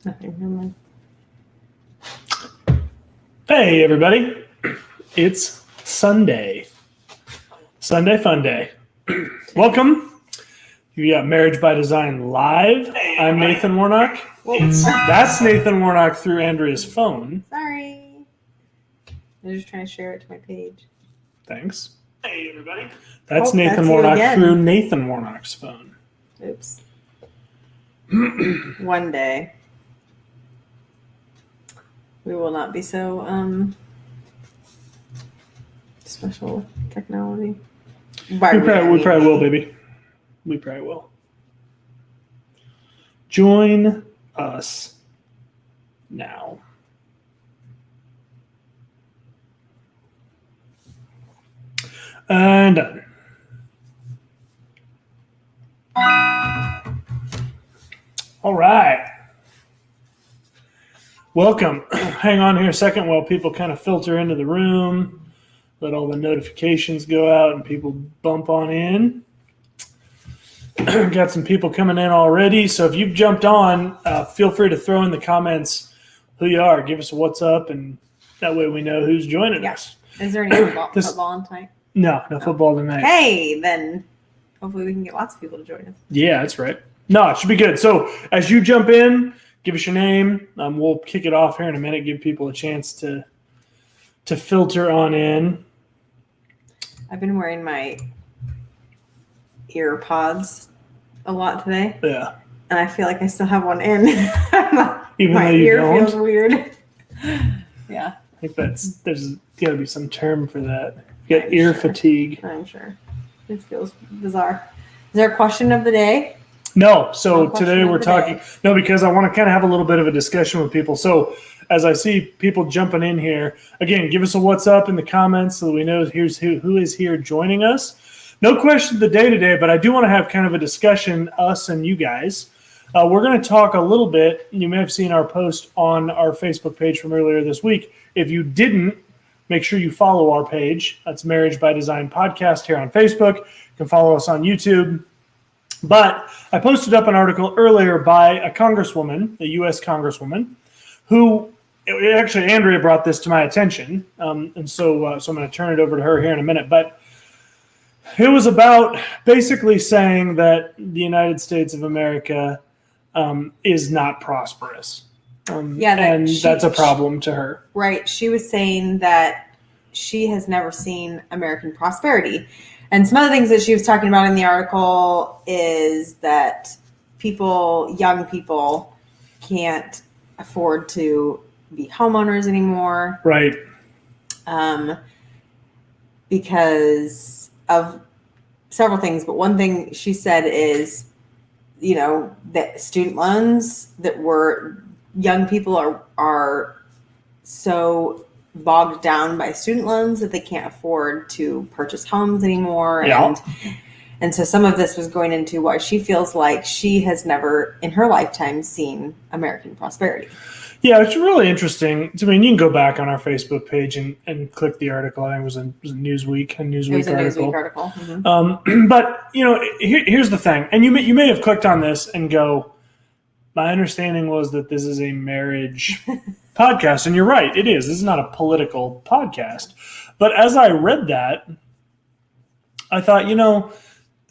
Nothing. Never mind. Hey, everybody. It's Sunday. Sunday Fun Day. Welcome. You got Marriage by Design Live. I'm Nathan Warnock. That's Nathan Warnock through Andrea's phone. Sorry. I'm just trying to share it to my page. Thanks. Hey, everybody. That's Nathan Warnock through Nathan Warnock's phone. Oops. One day. We will not be so special with technology. We probably will, baby. We probably will. Join us now. And done. All right. Welcome. Hang on here a second while people kind of filter into the room. Let all the notifications go out and people bump on in. Got some people coming in already. So if you've jumped on, feel free to throw in the comments who you are. Give us a what's up, and that way we know who's joining us. Is there any football tonight? No football tonight. Hey, then hopefully we can get lots of people to join us. Yeah, that's right. No, it should be good. So as you jump in, give us your name. We'll kick it off here in a minute. Give people a chance to filter on in. I've been wearing my ear pods a lot today. Yeah. And I feel like I still have one in. Even my though you ear don't? feels weird. Yeah. I think there's got to be some term for that. You got ear fatigue. I'm sure. This feels bizarre. Is there a question of the day? No. So today we're talking. No, because I want to kind of have a little bit of a discussion with people. So as I see people jumping in here, again, give us a what's up in the comments so that we know who is here joining us. No question of the day today, but I do want to have kind of a discussion, us and you guys. We're going to talk a little bit. You may have seen our post on our Facebook page from earlier this week. If you didn't, make sure you follow our page. That's Marriage by Design Podcast here on Facebook. You can follow us on YouTube. But I posted up an article earlier by a congresswoman, a U.S. congresswoman, who actually Andrea brought this to my attention. And so I'm going to turn it over to her here in a minute. But it was about basically saying that the United States of America is not prosperous. That's a problem to her. Right. She was saying that she has never seen American prosperity. And some other things that she was talking about in the article is that young people can't afford to be homeowners anymore. Right. Because of several things. But one thing she said is, that student loans young people are so bogged down by student loans that they can't afford to purchase homes anymore. Yeah. And so some of this was going into why she feels like she has never in her lifetime seen American prosperity. Yeah, it's really interesting. I mean, you can go back on our Facebook page and click the article. I think it was a Newsweek article. Mm-hmm. But, here's the thing. And you may have clicked on this and go, my understanding was that this is a marriage podcast. And you're right, it is. This is not a political podcast. But as I read that, I thought,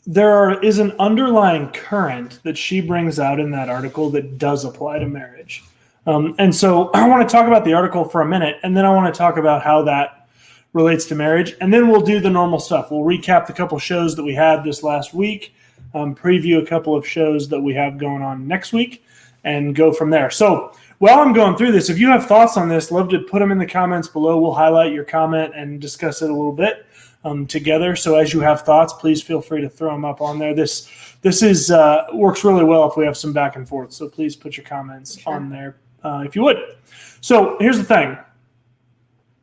there is an underlying current that she brings out in that article that does apply to marriage. And so I want to talk about the article for a minute, and then I want to talk about how that relates to marriage. And then we'll do the normal stuff. We'll recap the couple shows that we had this last week, preview a couple of shows that we have going on next week, and go from there. So while I'm going through this, if you have thoughts on this, love to put them in the comments below. We'll highlight your comment and discuss it a little bit together. So as you have thoughts, please feel free to throw them up on there. This is works really well if we have some back and forth. So please put your comments on there if you would. So here's the thing.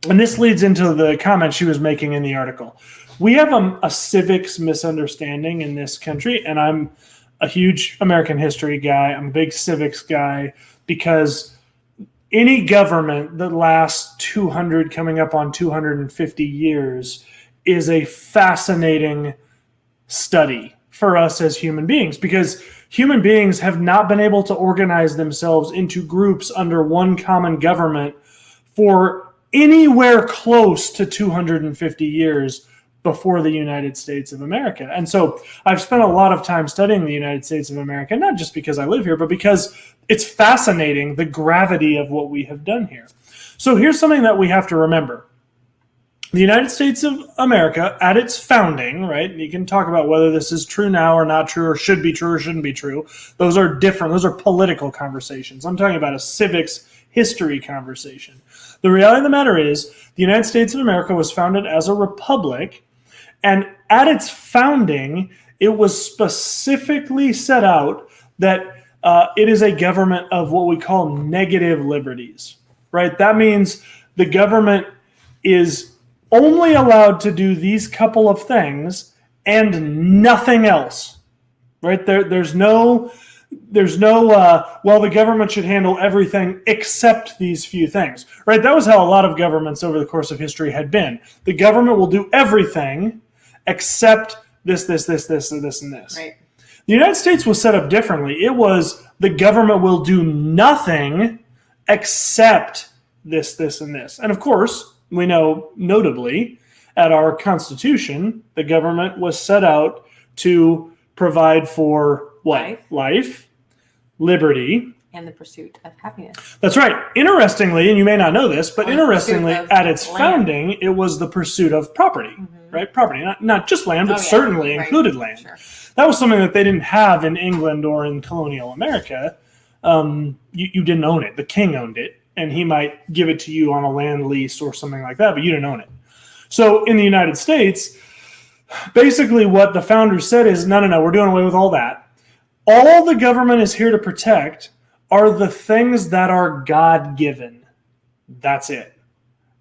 And this leads into the comment she was making in the article. We have a civics misunderstanding in this country, and I'm a huge American history guy. I'm a big civics guy because any government that lasts 200, coming up on 250 years is a fascinating study for us as human beings, because human beings have not been able to organize themselves into groups under one common government for anywhere close to 250 years before the United States of America. And so I've spent a lot of time studying the United States of America, not just because I live here, but because it's fascinating, the gravity of what we have done here. So here's something that we have to remember. The United States of America, at its founding, right? And you can talk about whether this is true now or not true, or should be true or shouldn't be true. Those are different. Those are political conversations. I'm talking about a civics history conversation. The reality of the matter is the United States of America was founded as a republic, and at its founding, it was specifically set out that it is a government of what we call negative liberties, right? That means the government is only allowed to do these couple of things and nothing else, right? There's no, well, the government should handle everything except these few things, right? That was how a lot of governments over the course of history had been. The government will do everything except this, and this. Right. The United States was set up differently. It was the government will do nothing except this, and this. And of course, we know notably at our Constitution, the government was set out to provide for what? Life, liberty, and the pursuit of happiness. That's right. Interestingly, and you may not know this, but interestingly, at its land. founding, it was the pursuit of property, right? Property, not just land, but certainly included land. Sure. That was something that they didn't have in England or in colonial America. You didn't own it. The king owned it, and he might give it to you on a land lease or something like that, but you didn't own it. So in the United States, basically what the founders said is, no, we're doing away with all that. All the government is here to protect are the things that are God-given. That's it.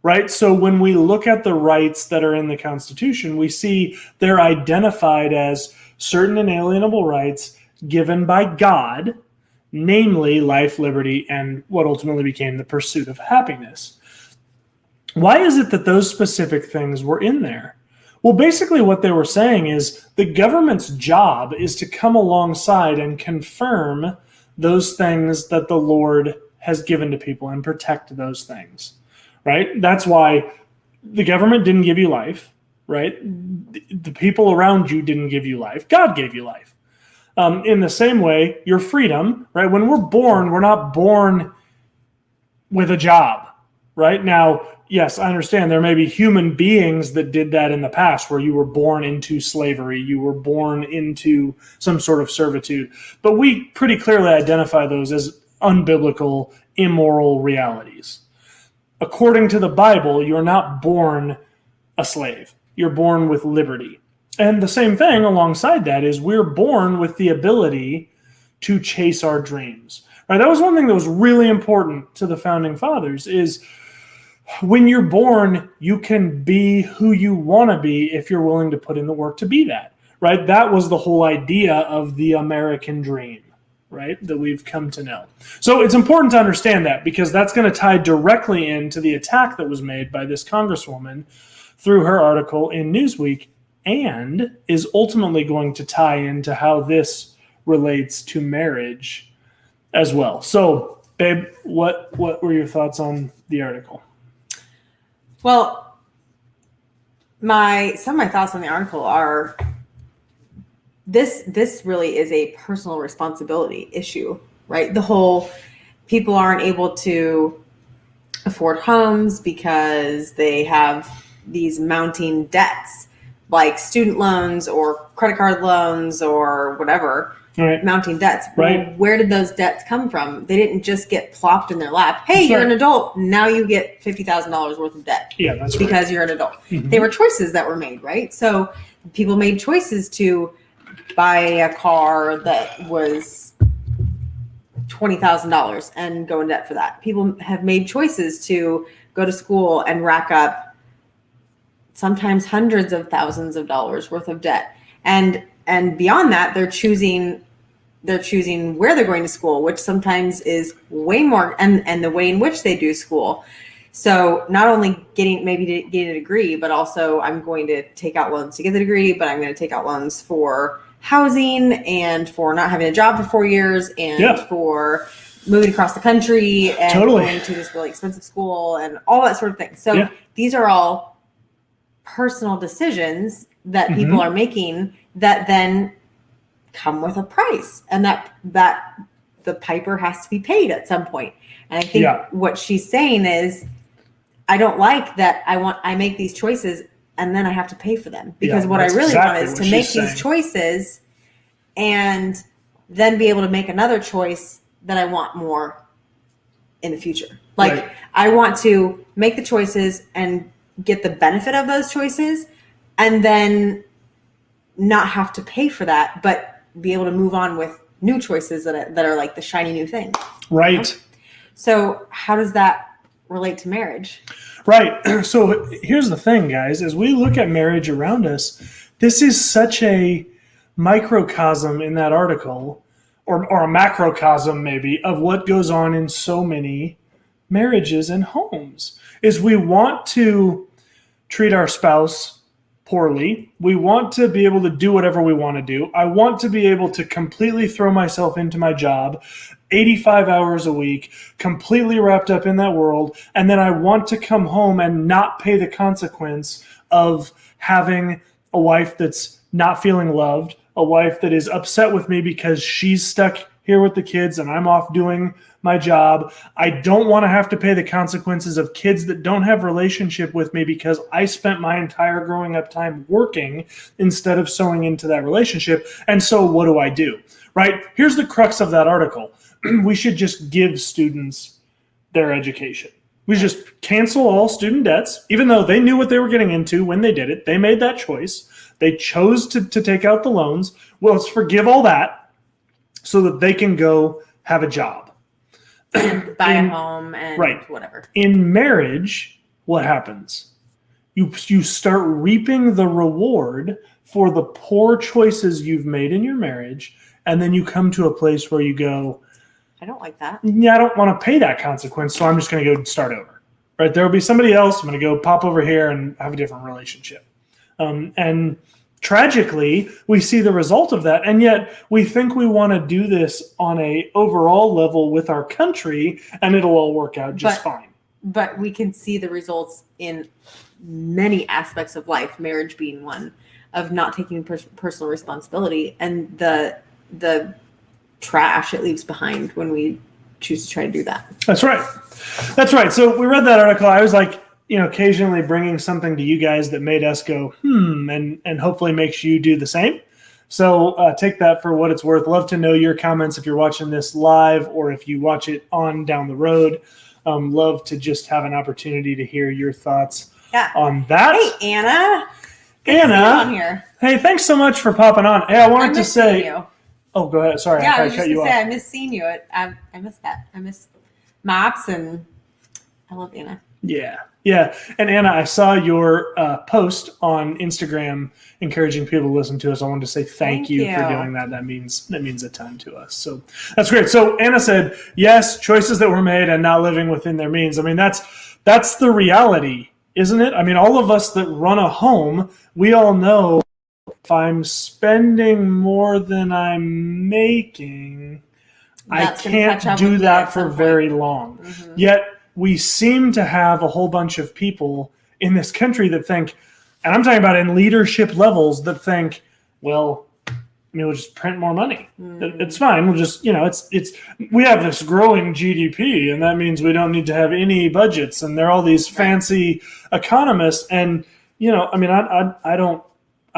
Right? So when we look at the rights that are in the Constitution, we see they're identified as certain inalienable rights given by God, namely life, liberty, and what ultimately became the pursuit of happiness. Why is it that those specific things were in there? Well, basically what they were saying is the government's job is to come alongside and confirm those things that the Lord has given to people and protect those things, right? That's why the government didn't give you life, right? The people around you didn't give you life. God gave you life. In the same way, your freedom, right? When we're born, we're not born with a job, right? Now, yes, I understand there may be human beings that did that in the past where you were born into slavery, you were born into some sort of servitude, but we pretty clearly identify those as unbiblical, immoral realities. According to the Bible, you're not born a slave. You're born with liberty. And the same thing alongside that is we're born with the ability to chase our dreams. Right? That was one thing that was really important to the founding fathers is when you're born, you can be who you want to be if you're willing to put in the work to be that. Right? That was the whole idea of the American dream, right? That we've come to know. So it's important to understand that because that's going to tie directly into the attack that was made by this congresswoman through her article in Newsweek and is ultimately going to tie into how this relates to marriage as well. So, babe, what were your thoughts on the article? Well, some of my thoughts on the article are this really is a personal responsibility issue, right? The whole people aren't able to afford homes because they have these mounting debts like student loans or credit card loans or whatever, right. Mounting debts. Right. Well, where did those debts come from? They didn't just get plopped in their lap. Hey, you're an adult. Now you get $50,000 worth of debt. Yeah, that's because right. You're an adult. Mm-hmm. They were choices that were made, right? So people made choices to buy a car that was $20,000 and go in debt for that. People have made choices to go to school and rack up sometimes hundreds of thousands of dollars worth of debt. And beyond that, they're choosing where they're going to school, which sometimes is way more, and the way in which they do school. So not only getting a degree, but also I'm going to take out loans to get the degree, but I'm going to take out loans for housing and for not having a job for 4 years and for moving across the country and going to this really expensive school and all that sort of thing. So these are all personal decisions that people are making that then come with a price, and that the piper has to be paid at some point. And I think what she's saying is, I don't like that I make these choices and then I have to pay for them, because what I really want is to make these choices and then be able to make another choice that I want more in the future. Like I want to make the choices and get the benefit of those choices and then not have to pay for that, but be able to move on with new choices that are like the shiny new thing. Right. You know? So how does that relate to marriage? Right. So here's the thing, guys. As we look at marriage around us, this is such a microcosm in that article, or a macrocosm maybe, of what goes on in so many marriages and homes. Is we want to treat our spouse poorly. We want to be able to do whatever we want to do. I want to be able to completely throw myself into my job, 85 hours a week, completely wrapped up in that world. And then I want to come home and not pay the consequence of having a wife that's not feeling loved, a wife that is upset with me because she's stuck here with the kids and I'm off doing my job. I don't want to have to pay the consequences of kids that don't have relationship with me because I spent my entire growing up time working instead of sewing into that relationship. And so what do? Right? Here's the crux of that article. We should just give students their education. We just cancel all student debts, even though they knew what they were getting into when they did it. They made that choice. They chose to take out the loans. Well, let's forgive all that so that they can go have a job. Buy a home and whatever. In marriage, what happens? You start reaping the reward for the poor choices you've made in your marriage, and then you come to a place where you go, I don't like that. Yeah, I don't want to pay that consequence, so I'm just going to go start over. Right? There will be somebody else. I'm going to go pop over here and have a different relationship. And tragically, we see the result of that, and yet we think we want to do this on a overall level with our country, and it'll all work out just fine. But we can see the results in many aspects of life, marriage being one, of not taking personal responsibility and the trash it leaves behind when we choose to try to do that. That's right. So we read that article. I was like, occasionally bringing something to you guys that made us go, and hopefully makes you do the same. So take that for what it's worth. Love to know your comments if you're watching this live or if you watch it on down the road. Love to just have an opportunity to hear your thoughts on that. Hey, Anna. On here. Hey, thanks so much for popping on. Hey, I wanted to say. You. Oh, go ahead. Sorry, I was just going to say, I miss seeing you. I miss that. I miss Mops, and I love Anna. Yeah. And Anna, I saw your post on Instagram encouraging people to listen to us. I wanted to say thank you for doing that. That means a ton to us. So that's great. So Anna said, yes, choices that were made and not living within their means. I mean, that's the reality, isn't it? I mean, all of us that run a home, we all know if I'm spending more than I'm making, I can't do that for very long. Mm-hmm. Yet we seem to have a whole bunch of people in this country that think, and I'm talking about in leadership levels, that think, well, we'll just print more money. It's fine. We'll just, we have this growing GDP, and that means we don't need to have any budgets. And there are all these fancy economists. And,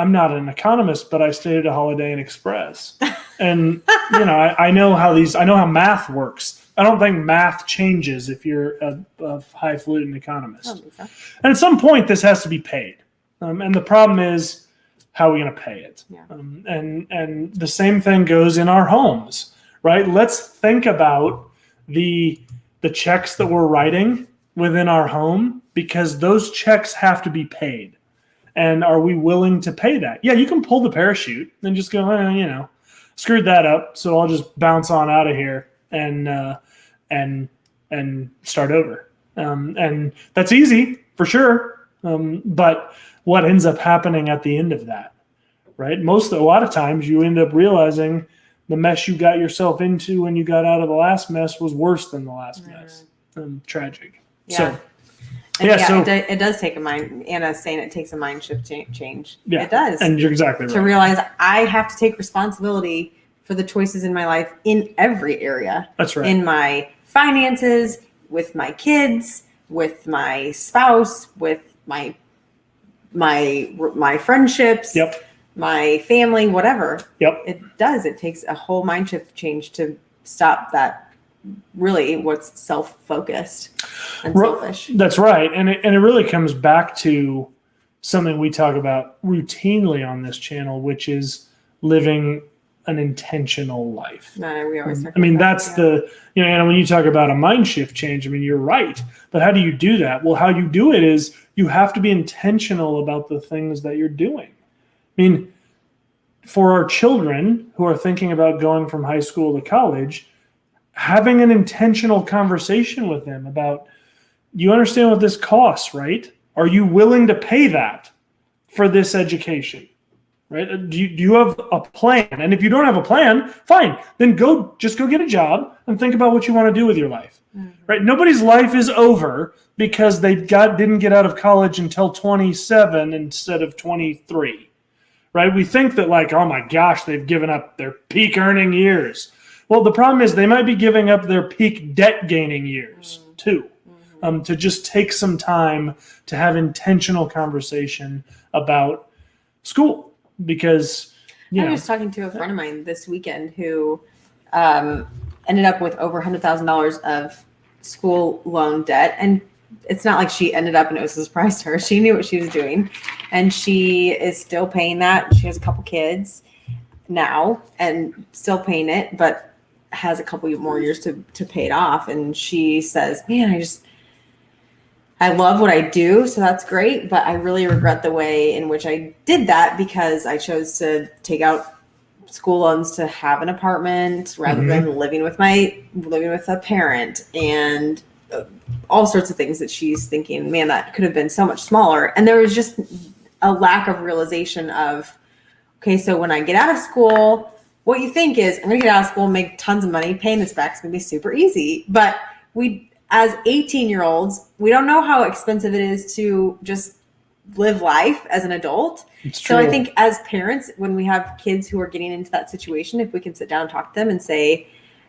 I'm not an economist, but I stayed at a Holiday Inn Express. And, I know how math works. I don't think math changes if you're a highfalutin economist. So. And at some point, this has to be paid. And the problem is, how are we going to pay it? Yeah. And the same thing goes in our homes, right? Let's think about the checks that we're writing within our home, because those checks have to be paid. And are we willing to pay that? Yeah, you can pull the parachute and just go, screwed that up, so I'll just bounce on out of here and start over. And that's easy for sure. But what ends up happening at the end of that, right? A lot of times you end up realizing the mess you got yourself into when you got out of the last mess was worse than the last mess. Tragic. Yeah. So, it does take a mind. Anna's saying it takes a mind shift change. Yeah, it does. And you're exactly right. To realize I have to take responsibility for the choices in my life in every area. That's right. In my finances, with my kids, with my spouse, with my friendships. Yep. My family, whatever. Yep. It does. It takes a whole mind shift change to stop that. Really, what's self-focused and selfish. That's right, and it really comes back to something we talk about routinely on this channel, which is living an intentional life. We always talk. That's the Anna, when you talk about a mind shift change, you're right. But how do you do that? Well, how you do it is you have to be intentional about the things that you're doing. For our children who are thinking about going from high school to college, having an intentional conversation with them about, you understand what this costs, right? Are you willing to pay that for this education, right? Do you have a plan? And if you don't have a plan, fine, then just go get a job and think about what you want to do with your life, right? Nobody's life is over because they didn't get out of college until 27 instead of 23. Right? We think that oh my gosh, they've given up their peak earning years. Well, the problem is they might be giving up their peak debt gaining years too. To just take some time to have intentional conversation about school, because I was talking to a friend of mine this weekend who ended up with over $100,000 of school loan debt, and it's not like she ended up and it was a surprise to her. She knew what she was doing, and she is still paying that. She has a couple kids now and still paying it, but has a couple more years to pay it off. And she says, man, I love what I do. So that's great. But I really regret the way in which I did that, because I chose to take out school loans to have an apartment rather than living with a parent, and all sorts of things that she's thinking, man, that could have been so much smaller. And there was just a lack of realization of, okay, so when I get out of school, what you think is, I'm going to get out of school, make tons of money, paying this back is going to be super easy. But we, as 18-year-olds, we don't know how expensive it is to just live life as an adult. So I think as parents, when we have kids who are getting into that situation, if we can sit down and talk to them and say,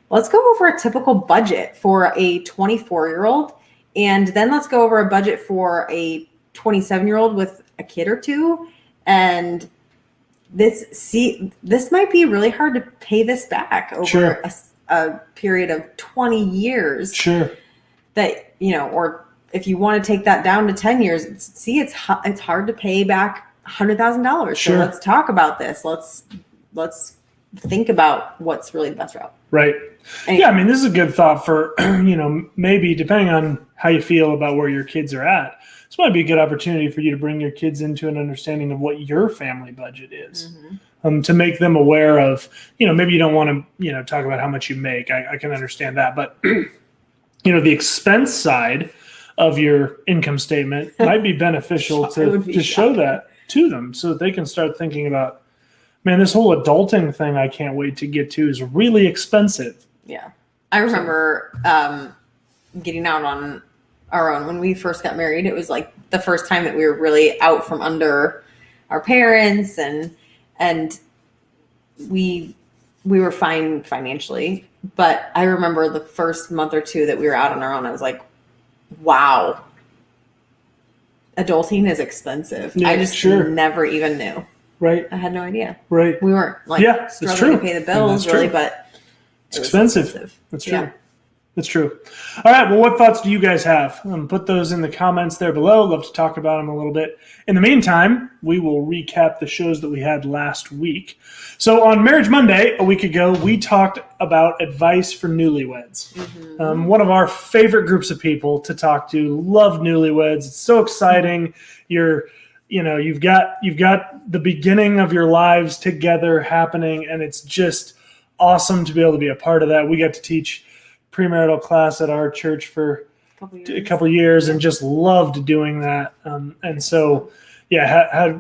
let's go over a typical budget for a 24-year-old, and then let's go over a budget for a 27-year-old with a kid or two. And this might be really hard to pay this back over a period of 20 years. Sure. That, or if you want to take that down to 10 years, it's hard to pay back $100,000. Sure. So let's talk about this. Let's think about what's really the best route. Right. Anyway. Yeah, this is a good thought for, maybe depending on how you feel about where your kids are at, this might be a good opportunity for you to bring your kids into an understanding of what your family budget is, to make them aware of, maybe you don't want to, talk about how much you make. I can understand that. But, the expense side of your income statement might be beneficial to show that to them so that they can start thinking about, man, this whole adulting thing I can't wait to get to is really expensive. Yeah. I remember getting out on our own when we first got married. It was like the first time that we were really out from under our parents, and we were fine financially. But I remember the first month or two that we were out on our own, I was like, wow, adulting is expensive. Yeah, I just never even knew. Right. I had no idea. Right. We weren't struggling to pay the bills really, but it's expensive. That's true. Yeah. That's true. All right. Well, what thoughts do you guys have? Put those in the comments there below. Love to talk about them a little bit. In the meantime, we will recap the shows that we had last week. So on Marriage Monday, a week ago, we talked about advice for newlyweds. One of our favorite groups of people to talk to. Love newlyweds. It's so exciting. You've got the beginning of your lives together happening, and it's just awesome to be able to be a part of that. We got to teach premarital class at our church for a couple years and just loved doing that. And so,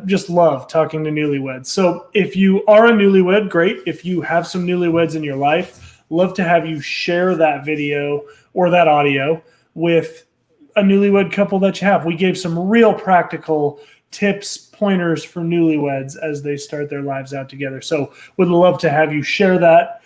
just love talking to newlyweds. So if you are a newlywed, great. If you have some newlyweds in your life, love to have you share that video or that audio with a newlywed couple that you have. We gave some real practical tips, pointers for newlyweds as they start their lives out together. So would love to have you share that.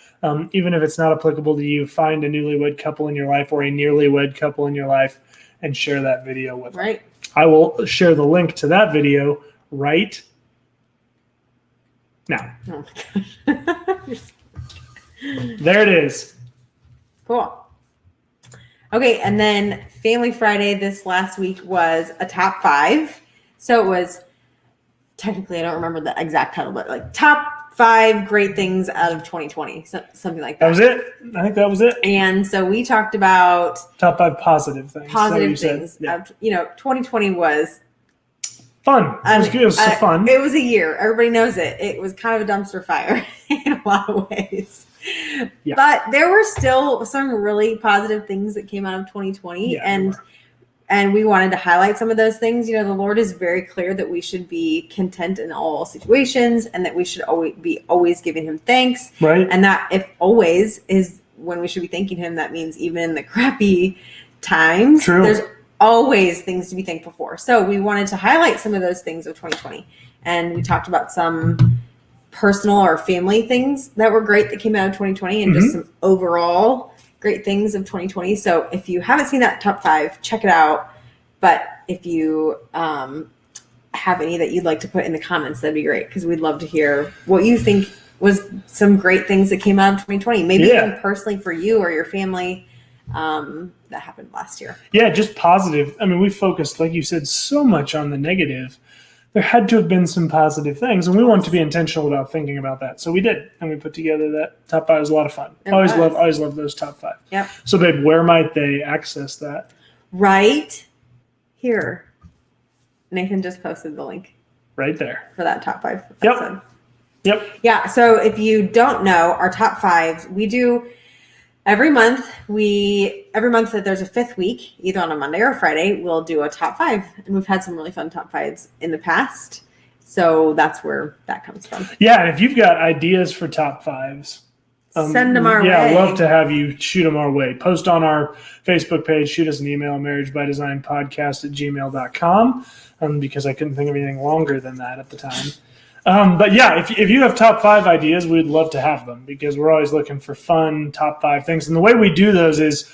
Even if it's not applicable to you, find a newlywed couple in your life or a nearly wed couple in your life and share that video with them. Right. I will share the link to that video right now. Oh my gosh. There it is. Cool. Okay, and then Family Friday this last week was a top 5. So it was technically, I don't remember the exact title, but like top 5 great things out of 2020, something like that. That was it. I think that was it. And so we talked about top 5 positive things. Positive things. Yeah. 2020 was fun. It was fun. It was a year. Everybody knows it. It was kind of a dumpster fire in a lot of ways. Yeah. But there were still some really positive things that came out of 2020. Yeah, and we wanted to highlight some of those things. The Lord is very clear that we should be content in all situations and that we should always giving him thanks. Right. And that if always is when we should be thanking him, that means even in the crappy times, True. There's always things to be thankful for. So we wanted to highlight some of those things of 2020. And we talked about some personal or family things that were great that came out of 2020 and just some overall great things of 2020. So if you haven't seen that top 5, check it out. But if you have any that you'd like to put in the comments, that'd be great because we'd love to hear what you think was some great things that came out of 2020. Maybe even personally for you or your family that happened last year. Yeah, just positive. I mean, we focused, like you said, so much on the negative. There had to have been some positive things, and we wanted to be intentional about thinking about that. So we did, and we put together that top 5. It was a lot of fun. Always love those top 5. Yep. So, babe, where might they access that? Right here. Nathan just posted the link. Right there. For that top 5 episode. Yep. Yeah, so if you don't know, our top 5, we do every month that there's a 5th week, either on a Monday or a Friday, we'll do a top 5. And we've had some really fun top 5s in the past. So that's where that comes from. Yeah, and if you've got ideas for top 5s, send them our way. Yeah, love to have you shoot them our way. Post on our Facebook page, shoot us an email, marriagebydesignpodcast@gmail.com, because I couldn't think of anything longer than that at the time. But yeah, if you have top 5 ideas, we'd love to have them because we're always looking for fun top 5 things. And the way we do those is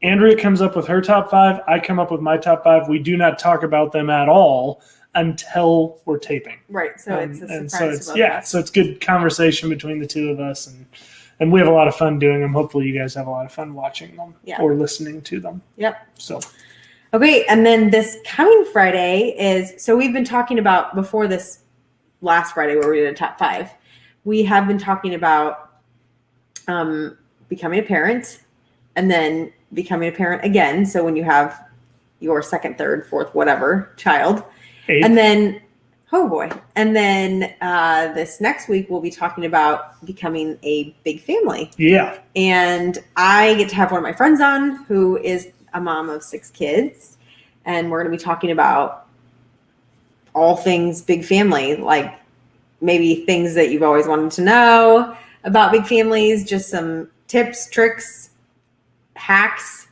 Andrea comes up with her top 5. I come up with my top 5. We do not talk about them at all until we're taping. Right. So it's a surprise. So it's good conversation between the two of us. And we have a lot of fun doing them. Hopefully you guys have a lot of fun watching them or listening to them. Yep. So. Okay. And then this coming Friday so we've been talking about before this last Friday where we did a top 5, we have been talking about becoming a parent and then becoming a parent again. So when you have your 2nd, 3rd, 4th, whatever child, 8th. And then, oh boy. And then this next week, we'll be talking about becoming a big family. Yeah. And I get to have one of my friends on who is a mom of 6 kids. And we're going to be talking about all things big family, like maybe things that you've always wanted to know about big families, just some tips, tricks, hacks,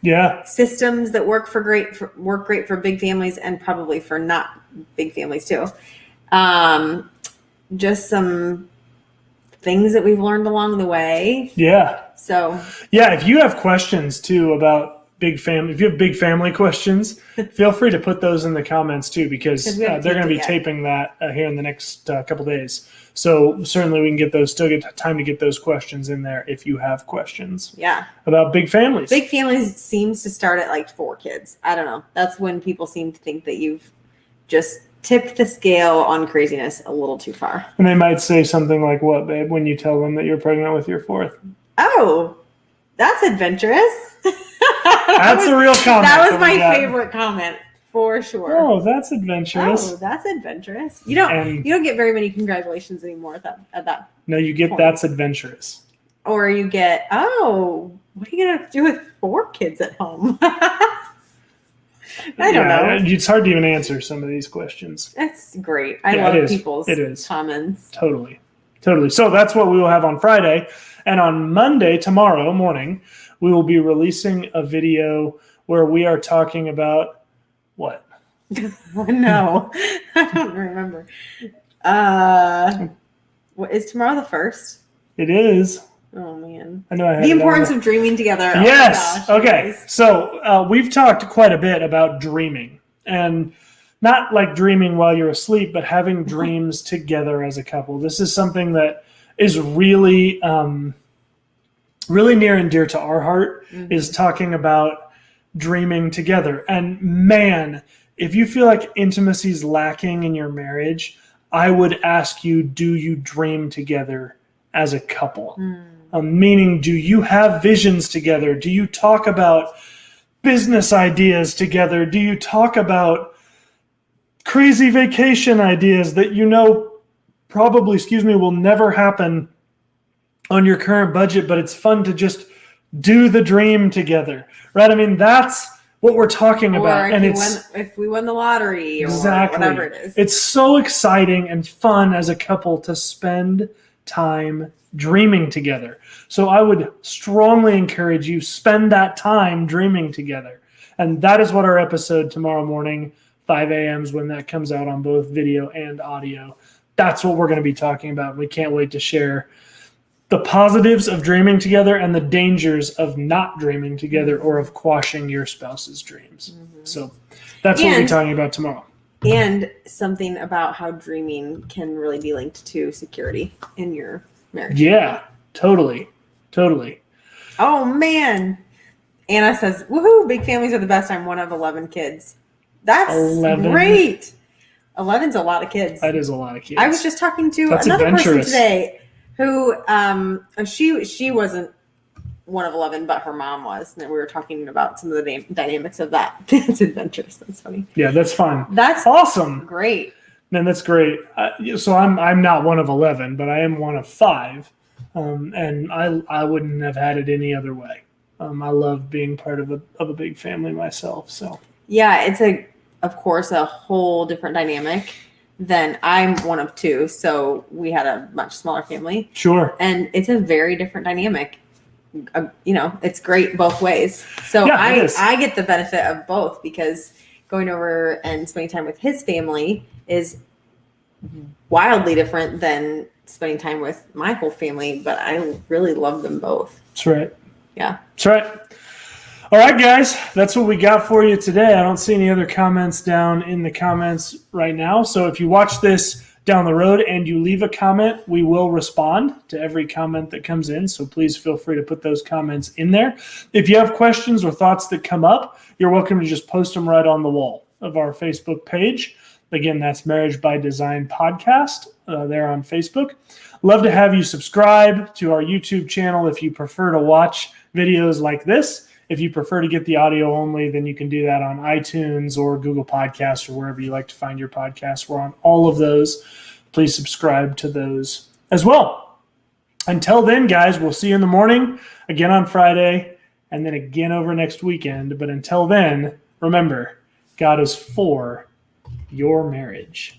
systems that work great for big families and probably for not big families too. Just some things that we've learned along the way. Yeah. So if you have questions too about big family, if you have big family questions, feel free to put those in the comments too, because they're going to be taping that here in the next couple days. So certainly we can still get time to get those questions in there if you have questions. Yeah. About big families. Big families seems to start at like 4 kids. I don't know. That's when people seem to think that you've just tipped the scale on craziness a little too far. And they might say something like, what, babe, when you tell them that you're pregnant with your 4th? Oh, that's adventurous. That's a real comment. That was my favorite comment for sure. Oh, that's adventurous. Oh, that's adventurous. You don't get very many congratulations anymore at that. No, you get point. That's adventurous. Or you get, what are you gonna do with 4 kids at home? I don't know. It's hard to even answer some of these questions. That's great. I love people's comments. Totally. So that's what we will have on Friday. And on Monday, tomorrow morning, we will be releasing a video where we are talking about what? No, I don't remember. What is tomorrow the 1st? It is. Oh man! I know I had the importance of dreaming together. Yes. Oh my gosh, okay. guys. So we've talked quite a bit about dreaming, and not like dreaming while you're asleep, but having dreams together as a couple. This is something that is really, really near and dear to our heart. Is talking about dreaming together. And man, if you feel like intimacy is lacking in your marriage, I would ask you: do you dream together as a couple? Meaning, do you have visions together? Do you talk about business ideas together? Do you talk about crazy vacation ideas that probably, will never happen on your current budget, but it's fun to just do the dream together, right? I mean, that's what we're talking about. And if we won the lottery or whatever it is. It's so exciting and fun as a couple to spend time dreaming together. So I would strongly encourage you, spend that time dreaming together. And that is what our episode tomorrow morning, 5 a.m. is when that comes out on both video and audio. That's what we're going to be talking about. We can't wait to share the positives of dreaming together and the dangers of not dreaming together or of quashing your spouse's dreams. So that's what we'll be talking about tomorrow. And something about how dreaming can really be linked to security in your marriage. Yeah, totally. Oh, man. Anna says, woohoo, big families are the best. I'm one of 11 kids. That's 11. Great. 11's a lot of kids. That is a lot of kids. I was just talking to another person today who, she wasn't one of 11, but her mom was. And we were talking about some of the dynamics of that. It's adventurous. That's funny. Yeah, that's fun. That's awesome. Great. Man, that's great. So I'm not one of 11, but I am one of 5. And I wouldn't have had it any other way. I love being part of a big family myself. So yeah, it's of course a whole different dynamic than I'm one of 2. So we had a much smaller family. Sure. And it's a very different dynamic. It's great both ways. So yeah, I get the benefit of both because going over and spending time with his family is wildly different than spending time with my whole family, but I really love them both. That's right. Yeah. That's right. All right, guys, that's what we got for you today. I don't see any other comments down in the comments right now. So if you watch this down the road and you leave a comment, we will respond to every comment that comes in. So please feel free to put those comments in there. If you have questions or thoughts that come up, you're welcome to just post them right on the wall of our Facebook page. Again, that's Marriage by Design Podcast there on Facebook. Love to have you subscribe to our YouTube channel if you prefer to watch videos like this. If you prefer to get the audio only, then you can do that on iTunes or Google Podcasts or wherever you like to find your podcasts. We're on all of those. Please subscribe to those as well. Until then, guys, we'll see you in the morning, again on Friday, and then again over next weekend. But until then, remember, God is for your marriage.